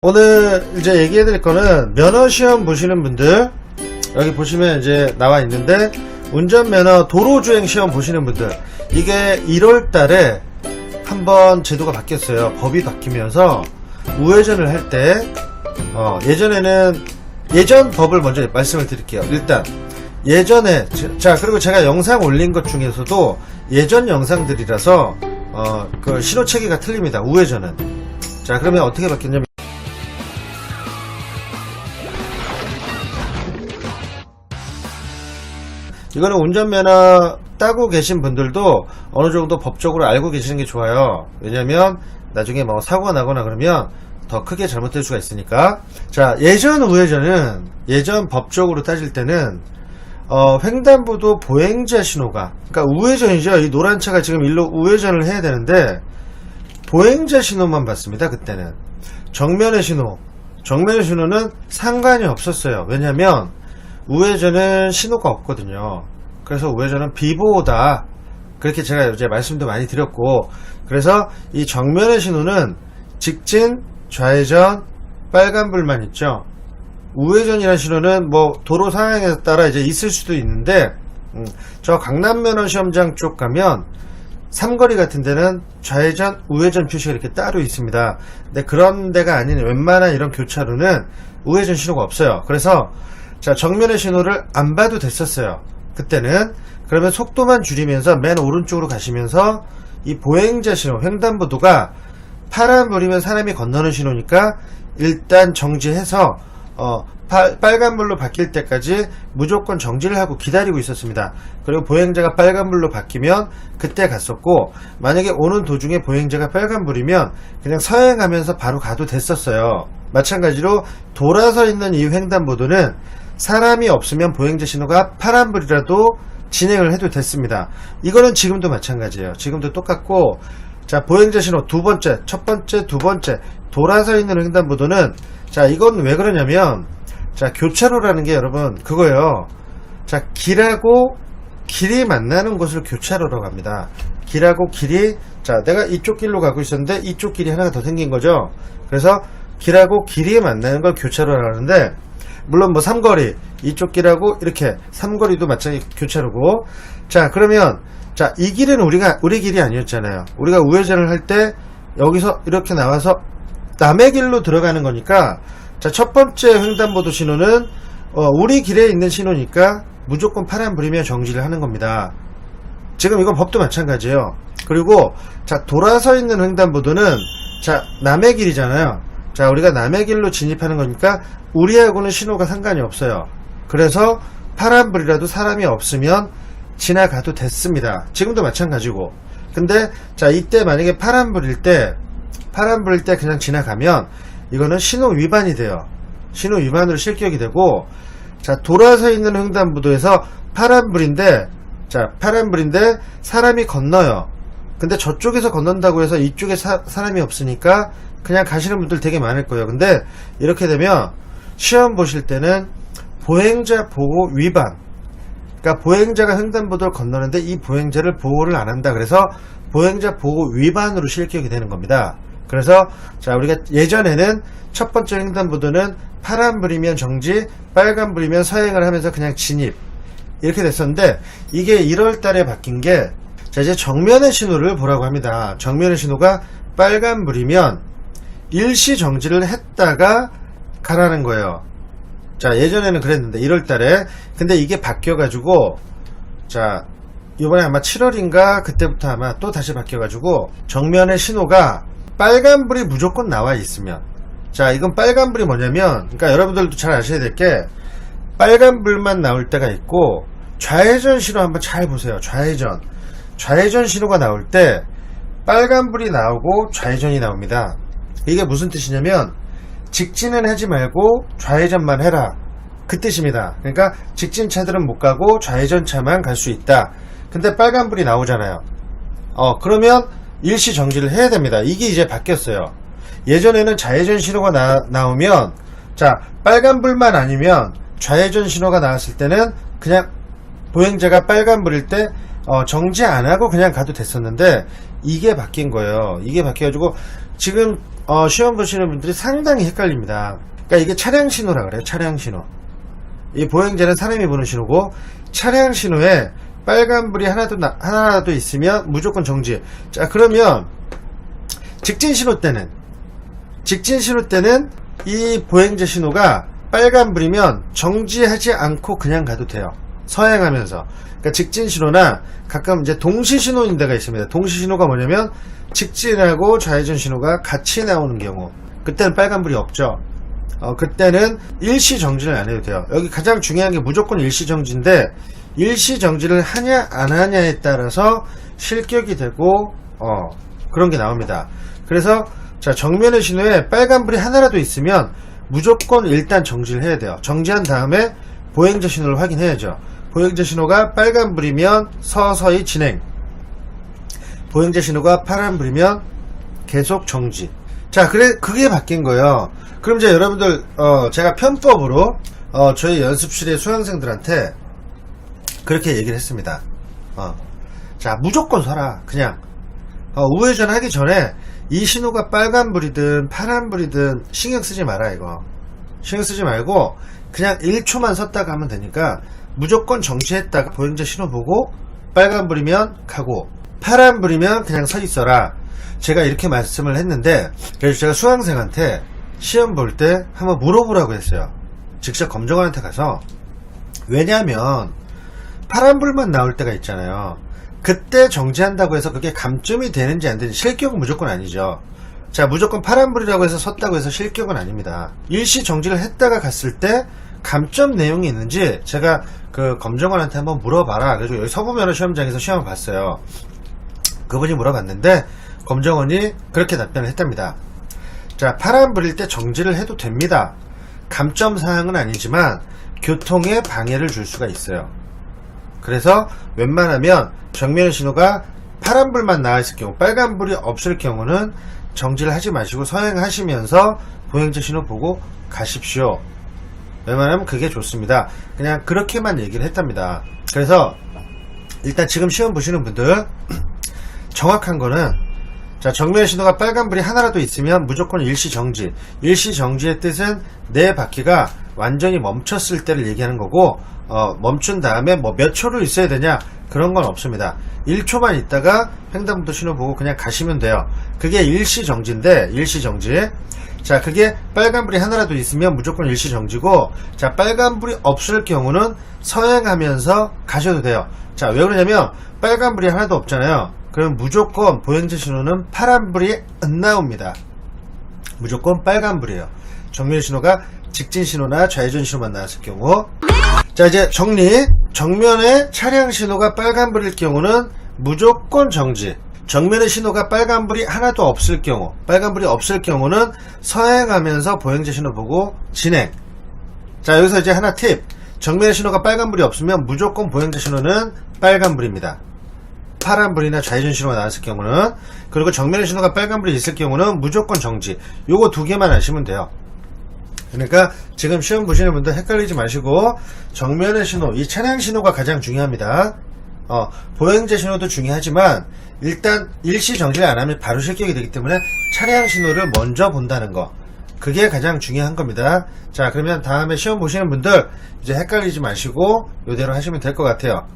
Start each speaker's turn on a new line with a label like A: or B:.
A: 오늘 이제 얘기해 드릴 거는 면허시험 보시는 분들, 여기 보시면 이제 나와 있는데 운전면허 도로주행 시험 보시는 분들, 이게 1월 달에 한번 제도가 바뀌었어요. 법이 바뀌면서 우회전을 할 때 예전에는 예전 법을 먼저 말씀을 드릴게요. 일단 예전에 그리고 제가 영상 올린 것 중에서도 예전 영상들이라서 그 신호체계가 틀립니다. 우회전은. 자, 그러면 어떻게 바뀌었냐면, 이거는 운전면허 따고 계신 분들도 어느 정도 법적으로 알고 계시는 게 좋아요. 왜냐면 나중에 뭐 사고가 나거나 그러면 더 크게 잘못될 수가 있으니까. 자, 예전 우회전은, 예전 법적으로 따질 때는 횡단보도 보행자 신호가, 그러니까 우회전이죠. 이 노란 차가 지금 일로 우회전을 해야 되는데 보행자 신호만 봤습니다. 그때는 정면의 신호는 상관이 없었어요. 왜냐면 우회전은 신호가 없거든요. 그래서 우회전은 비보호다, 그렇게 제가 이제 말씀도 많이 드렸고, 그래서 이 정면의 신호는 직진, 좌회전, 빨간불만 있죠. 우회전이라는 신호는 뭐 도로 상황에 따라 이제 있을 수도 있는데, 저 강남면허시험장 쪽 가면 삼거리 같은 데는 좌회전, 우회전 표시가 이렇게 따로 있습니다. 근데 그런 데가 아닌 웬만한 이런 교차로는 우회전 신호가 없어요. 그래서 자, 정면의 신호를 안 봐도 됐었어요. 그때는. 그러면 속도만 줄이면서 맨 오른쪽으로 가시면서 이 보행자 신호, 횡단보도가 파란불이면 사람이 건너는 신호니까 일단 정지해서 빨간불로 바뀔 때까지 무조건 정지를 하고 기다리고 있었습니다. 그리고 보행자가 빨간불로 바뀌면 그때 갔었고, 만약에 오는 도중에 보행자가 빨간불이면 그냥 서행하면서 바로 가도 됐었어요. 마찬가지로 돌아서 있는 이 횡단보도는 사람이 없으면 보행자 신호가 파란불이라도 진행을 해도 됐습니다. 이거는 지금도 마찬가지예요. 지금도 똑같고, 자, 보행자 신호 두 번째, 첫 번째, 두 번째, 돌아서 있는 횡단보도는, 자, 이건 왜 그러냐면, 자, 교차로라는 게 여러분 그거예요. 자, 길하고 길이 만나는 곳을 교차로라고 합니다. 길하고 길이, 자, 내가 이쪽 길로 가고 있었는데 이쪽 길이 하나가 더 생긴 거죠. 그래서 길하고 길이 만나는 걸 교차로라고 하는데, 물론 뭐 삼거리, 이쪽 길하고 이렇게 삼거리도 마찬가지 교차로고. 자, 그러면 자, 이 길은 우리 길이 아니었잖아요. 우리가 우회전을 할 때 여기서 이렇게 나와서 남의 길로 들어가는 거니까, 자, 첫 번째 횡단보도 신호는 우리 길에 있는 신호니까 무조건 파란불이면 정지를 하는 겁니다. 지금 이건 법도 마찬가지예요. 그리고 자, 돌아서 있는 횡단보도는, 자, 남의 길이잖아요. 자, 우리가 남의 길로 진입하는 거니까 우리하고는 신호가 상관이 없어요. 그래서 파란불이라도 사람이 없으면 지나가도 됐습니다. 지금도 마찬가지고. 근데 자, 이때 만약에 파란불일 때 그냥 지나가면 이거는 신호 위반이 돼요. 신호 위반으로 실격이 되고, 자, 돌아서 있는 횡단보도에서 파란불인데 사람이 건너요. 근데 저쪽에서 건넌다고 해서 이쪽에 사람이 없으니까 그냥 가시는 분들 되게 많을 거예요. 근데 이렇게 되면 시험 보실 때는 보행자 보호 위반, 그러니까 보행자가 횡단보도를 건너는데 이 보행자를 보호를 안 한다, 그래서 보행자 보호 위반으로 실격이 되는 겁니다. 그래서 자, 우리가 예전에는 첫 번째 횡단보도는 파란불이면 정지, 빨간불이면 서행을 하면서 그냥 진입, 이렇게 됐었는데, 이게 1월 달에 바뀐 게, 자, 이제 정면의 신호를 보라고 합니다. 정면의 신호가 빨간불이면 일시 정지를 했다가 가라는 거예요. 자, 예전에는 그랬는데 1월 달에. 근데 이게 바뀌어가지고, 자, 이번에 아마 7월인가 그때부터 아마 또 다시 바뀌어가지고, 정면의 신호가 빨간불이 무조건 나와 있으면, 자, 이건 빨간불이 뭐냐면, 그러니까 여러분들도 잘 아셔야 될 게, 빨간불만 나올 때가 있고, 좌회전 신호 한번 잘 보세요. 좌회전 신호가 나올 때 빨간불이 나오고 좌회전이 나옵니다. 이게 무슨 뜻이냐면, 직진은 하지 말고 좌회전만 해라, 그 뜻입니다. 그러니까 직진 차들은 못 가고 좌회전 차만 갈 수 있다. 근데 빨간불이 나오잖아요. 그러면 일시 정지를 해야 됩니다. 이게 이제 바뀌었어요. 예전에는 좌회전 신호가 나오면, 자, 빨간불만 아니면 좌회전 신호가 나왔을 때는 그냥 보행자가 빨간불일 때 정지 안 하고 그냥 가도 됐었는데, 이게 바뀐 거예요. 이게 바뀌어가지고 지금 시험 보시는 분들이 상당히 헷갈립니다. 그러니까 이게 차량 신호라 그래요. 차량 신호. 이 보행자는 사람이 보는 신호고, 차량 신호에 빨간불이 하나라도 있으면 무조건 정지. 자, 그러면 직진 신호 때는 이 보행자 신호가 빨간불이면 정지하지 않고 그냥 가도 돼요. 서행하면서. 그러니까 직진 신호나 가끔 이제 동시 신호인 데가 있습니다. 동시 신호가 뭐냐면 직진하고 좌회전 신호가 같이 나오는 경우, 그때는 빨간불이 없죠. 그때는 일시 정지를 안 해도 돼요. 여기 가장 중요한 게 무조건 일시 정지인데, 일시 정지를 하냐 안 하냐에 따라서 실격이 되고 그런 게 나옵니다. 그래서 자, 정면의 신호에 빨간불이 하나라도 있으면 무조건 일단 정지를 해야 돼요. 정지한 다음에 보행자 신호를 확인해야죠. 보행자 신호가 빨간불이면 서서히 진행, 보행자 신호가 파란불이면 계속 정지. 자, 그게 바뀐 거예요. 그럼 이제 여러분들 제가 편법으로 저희 연습실의 수강생들한테 그렇게 얘기를 했습니다. 자, 무조건 서라. 그냥 우회전 하기 전에 이 신호가 빨간불이든 파란불이든 신경 쓰지 마라. 이거 신경 쓰지 말고 그냥 1초만 섰다가 하면 되니까 무조건 정지했다가 보행자 신호 보고 빨간불이면 가고 파란불이면 그냥 서 있어라. 제가 이렇게 말씀을 했는데, 그래서 제가 수강생한테 시험 볼 때 한번 물어보라고 했어요. 직접 검정관한테 가서. 왜냐하면 파란불만 나올 때가 있잖아요. 그때 정지한다고 해서 그게 감점이 되는지 안 되는지, 실격은 무조건 아니죠. 자, 무조건 파란불이라고 해서 섰다고 해서 실격은 아닙니다. 일시 정지를 했다가 갔을 때 감점 내용이 있는지 제가 그 검정관한테 한번 물어봐라. 그래서 여기 서부면허 시험장에서 시험을 봤어요. 그분이 물어봤는데 검정원이 그렇게 답변을 했답니다. 자, 파란불일 때 정지를 해도 됩니다. 감점 사항은 아니지만 교통에 방해를 줄 수가 있어요. 그래서 웬만하면 정면 신호가 파란불만 나와 있을 경우, 빨간불이 없을 경우는 정지를 하지 마시고 서행하시면서 보행자 신호 보고 가십시오. 웬만하면 그게 좋습니다. 그냥 그렇게만 얘기를 했답니다. 그래서 일단 지금 시험 보시는 분들 정확한 거는, 자, 정면 신호가 빨간불이 하나라도 있으면 무조건 일시 정지. 일시 정지의 뜻은 내 바퀴가 완전히 멈췄을 때를 얘기하는 거고, 멈춘 다음에 뭐 몇 초를 있어야 되냐, 그런 건 없습니다. 1초만 있다가 횡단보도 신호 보고 그냥 가시면 돼요. 그게 일시 정지인데, 일시 정지. 자, 그게 빨간불이 하나라도 있으면 무조건 일시 정지고, 자, 빨간불이 없을 경우는 서행하면서 가셔도 돼요. 자, 왜 그러냐면 빨간불이 하나도 없잖아요. 그럼 무조건 보행자 신호는 파란불이 안 나옵니다. 무조건 빨간불이에요. 정면 신호가 직진 신호나 좌회전 신호만 나왔을 경우. 자, 이제 정리. 정면에 차량 신호가 빨간불일 경우는 무조건 정지. 정면의 신호가 빨간불이 하나도 없을 경우, 빨간불이 없을 경우는 서행하면서 보행자 신호 보고 진행. 자, 여기서 이제 하나 팁. 정면의 신호가 빨간불이 없으면 무조건 보행자 신호는 빨간불입니다. 파란불이나 좌회전 신호가 나왔을 경우는. 그리고 정면의 신호가 빨간불이 있을 경우는 무조건 정지. 요거 두 개만 아시면 돼요. 그러니까 지금 시험 보시는 분들 헷갈리지 마시고, 정면의 신호, 이 차량 신호가 가장 중요합니다. 보행자 신호도 중요하지만 일단 일시 정지를 안 하면 바로 실격이 되기 때문에 차량 신호를 먼저 본다는 거, 그게 가장 중요한 겁니다. 자, 그러면 다음에 시험 보시는 분들 이제 헷갈리지 마시고 요대로 하시면 될 것 같아요.